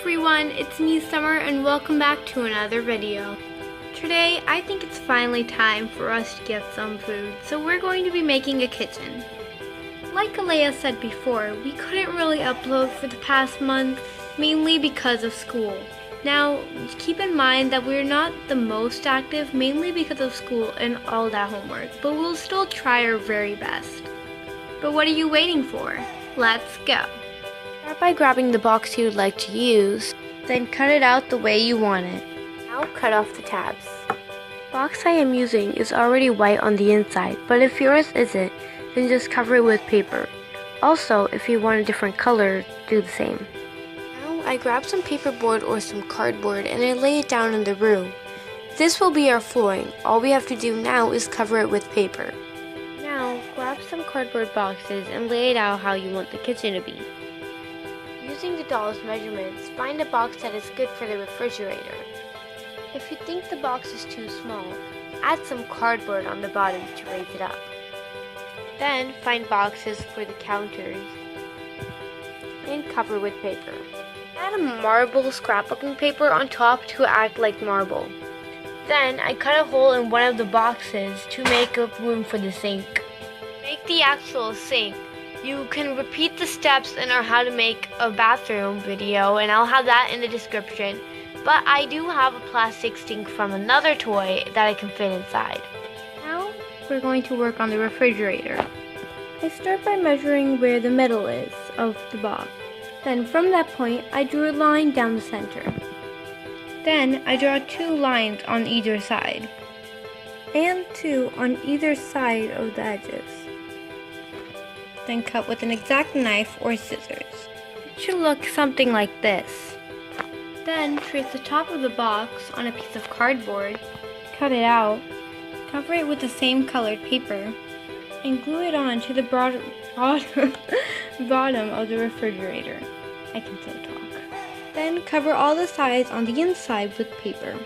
everyone, it's me Summer and welcome back to another video. Today I think it's finally time for us to get some food, so we're going to be making a kitchen. Like Alea said before, we couldn't really upload for the past month, mainly because of school. Now, keep in mind that we're not the most active, mainly because of school and all that homework, but we'll still try our very best. But what are you waiting for? Let's go! Start by grabbing the box you would like to use, then cut it out the way you want it. Now cut off the tabs. The box I am using is already white on the inside, but if yours isn't, then just cover it with paper. Also, if you want a different color, do the same. Now I grab some paperboard or some cardboard and I lay it down in the room. This will be our flooring. All we have to do now is cover it with paper. Now grab some cardboard boxes and lay it out how you want the kitchen to be. Using the doll's measurements, find a box that is good for the refrigerator. If you think the box is too small, add some cardboard on the bottom to raise it up. Then find boxes for the counters and cover with paper. Add a marble scrapbooking paper on top to act like marble. Then I cut a hole in one of the boxes to make up room for the sink. Make the actual sink. You can repeat the steps in our how to make a bathroom video, and I'll have that in the description. But I do have a plastic sink from another toy that I can fit inside. Now we're going to work on the refrigerator. I start by measuring where the middle is of the box. Then from that point, I drew a line down the center. Then I draw 2 lines on either side, and 2 on either side of the edges. Then cut with an X-Acto knife or scissors. It should look something like this. Then trace the top of the box on a piece of cardboard, cut it out, cover it with the same colored paper, and glue it on to the bottom of the refrigerator. I can still talk. Then cover all the sides on the inside with paper.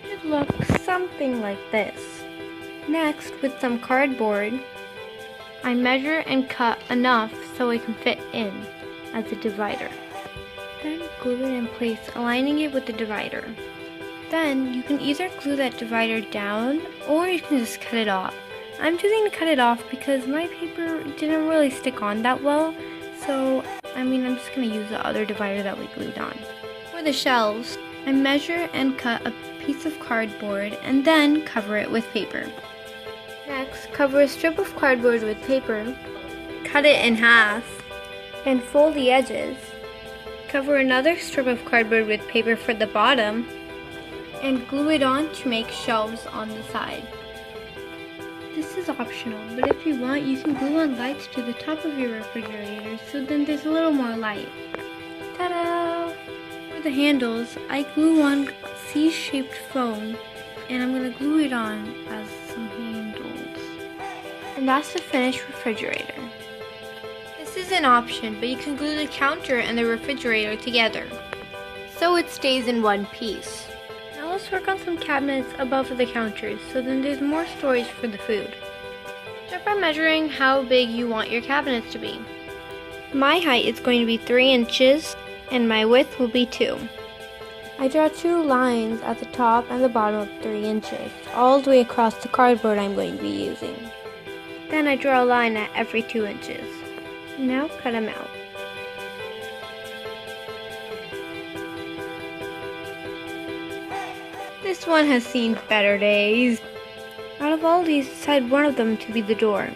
It should look something like this. Next, with some cardboard, I measure and cut enough so it can fit in as a divider. Then glue it in place, aligning it with the divider. Then you can either glue that divider down or you can just cut it off. I'm choosing to cut it off because my paper didn't really stick on that well, so I'm just going to use the other divider that we glued on. For the shelves, I measure and cut a piece of cardboard and then cover it with paper. Next, cover a strip of cardboard with paper, cut it in half, and fold the edges. Cover another strip of cardboard with paper for the bottom, and glue it on to make shelves on the side. This is optional, but if you want, you can glue on lights to the top of your refrigerator so then there's a little more light. Ta-da! For the handles, I glue on C-shaped foam, and I'm going to glue it on as some handles. And that's the finished refrigerator. This is an option, but you can glue the counter and the refrigerator together, so it stays in one piece. Now let's work on some cabinets above the counters, so then there's more storage for the food. Start by measuring how big you want your cabinets to be. My height is going to be 3 inches, and my width will be 2. I draw 2 lines at the top and the bottom of 3 inches, all the way across the cardboard I'm going to be using. Then I draw a line at every 2 inches. Now cut them out. This one has seen better days. Out of all these, decide one of them to be the door.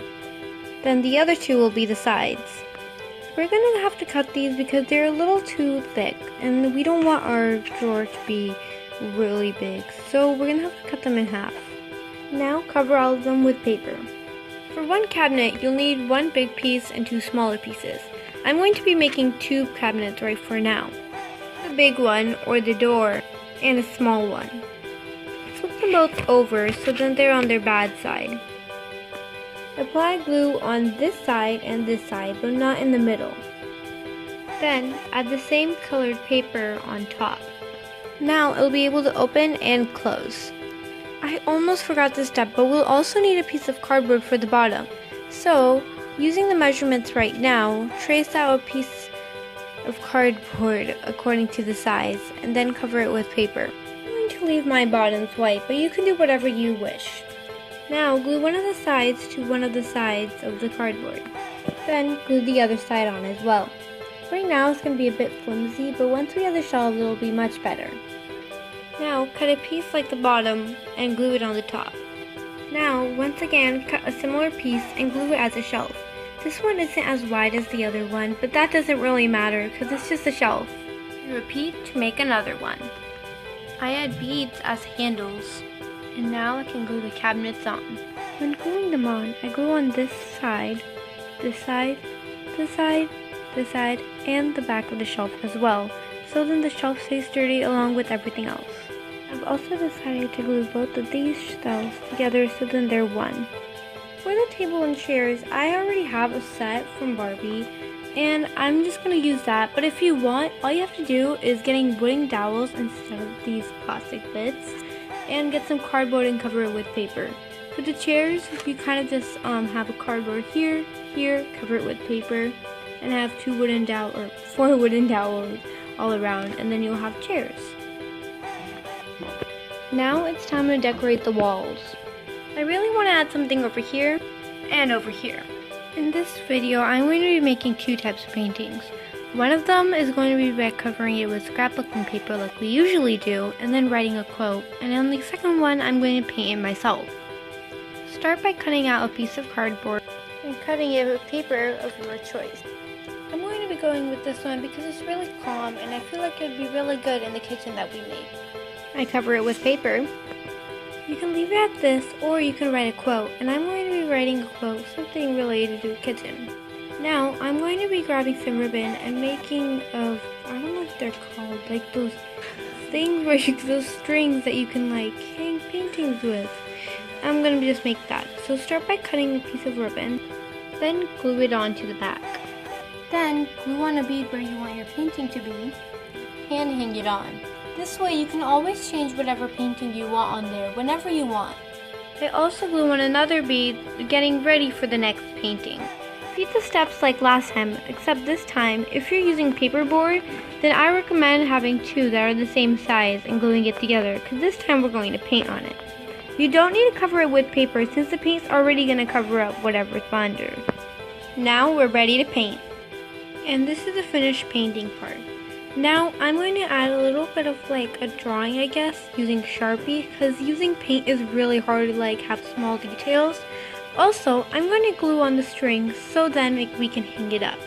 Then the other 2 will be the sides. We're going to have to cut these because they're a little too thick, and we don't want our drawer to be really big, so we're going to have to cut them in half. Now cover all of them with paper. For one cabinet, you'll need 1 big piece and 2 smaller pieces. I'm going to be making 2 cabinets right for now. The big one, or the door, and a small one. Flip them both over so then they're on their bad side. Apply glue on this side and this side, but not in the middle. Then add the same colored paper on top. Now it'll be able to open and close. I almost forgot this step, but we'll also need a piece of cardboard for the bottom. So, using the measurements right now, trace out a piece of cardboard according to the size, and then cover it with paper. I'm going to leave my bottoms white, but you can do whatever you wish. Now glue one of the sides to one of the sides of the cardboard. Then glue the other side on as well. Right now it's going to be a bit flimsy, but once we have the shelves it will be much better. Now cut a piece like the bottom and glue it on the top. Now once again cut a similar piece and glue it as a shelf. This one isn't as wide as the other one, but that doesn't really matter because it's just a shelf. Repeat to make another one. I add beads as handles, and now I can glue the cabinets on. When gluing them on, I glue on this side, this side, this side, this side, and the back of the shelf as well, so then the shelf stays sturdy along with everything else. I've also decided to glue both of these shelves together so then they're one. For the table and chairs, I already have a set from Barbie, and I'm just going to use that, but if you want, all you have to do is getting wooden dowels instead of these plastic bits, and get some cardboard and cover it with paper. For the chairs, you kind of just have a cardboard here, cover it with paper, and have 4 wooden dowels all around, and then you'll have chairs. Now it's time to decorate the walls. I really want to add something over here and over here. In this video, I'm going to be making 2 types of paintings. One of them is going to be by covering it with scrapbooking paper like we usually do, and then writing a quote. And on the second one, I'm going to paint it myself. Start by cutting out a piece of cardboard and cutting it with paper of your choice. I'm going to be going with this one because it's really calm and I feel like it would be really good in the kitchen that we make. I cover it with paper. You can leave it at this, or you can write a quote, and I'm going to be writing a quote, something related to the kitchen. Now, I'm going to be grabbing some ribbon and making I don't know what they're called, like those things where those strings that you can like hang paintings with. I'm going to just make that. So start by cutting a piece of ribbon, then glue it onto the back. Then glue on a bead where you want your painting to be, and hang it on. This way you can always change whatever painting you want on there whenever you want. I also glue on another bead, getting ready for the next painting. Repeat the steps like last time, except this time, if you're using paperboard, then I recommend having 2 that are the same size and gluing it together, because this time we're going to paint on it. You don't need to cover it with paper since the paint's already going to cover up whatever's under. Now we're ready to paint. And this is the finished painting part. Now I'm going to add a little bit of like a drawing, I guess, using Sharpie, because using paint is really hard to like have small details. Also, I'm going to glue on the strings so then we can hang it up.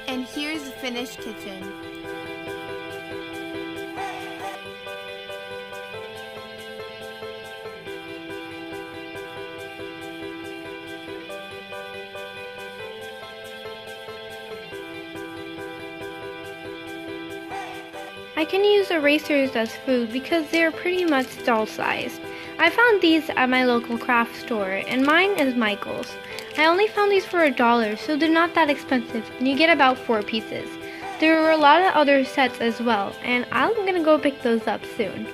And here's the finished kitchen. I can use erasers as food because they are pretty much doll sized. I found these at my local craft store, and mine is Michael's. I only found these for $1, so they're not that expensive, and you get about 4 pieces. There are a lot of other sets as well, and I'm gonna go pick those up soon.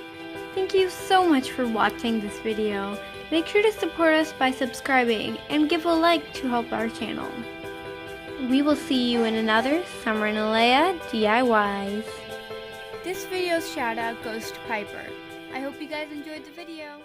Thank you so much for watching this video. Make sure to support us by subscribing and give a like to help our channel. We will see you in another Summer and Alea DIYs. This video's shout out goes to Piper. I hope you guys enjoyed the video.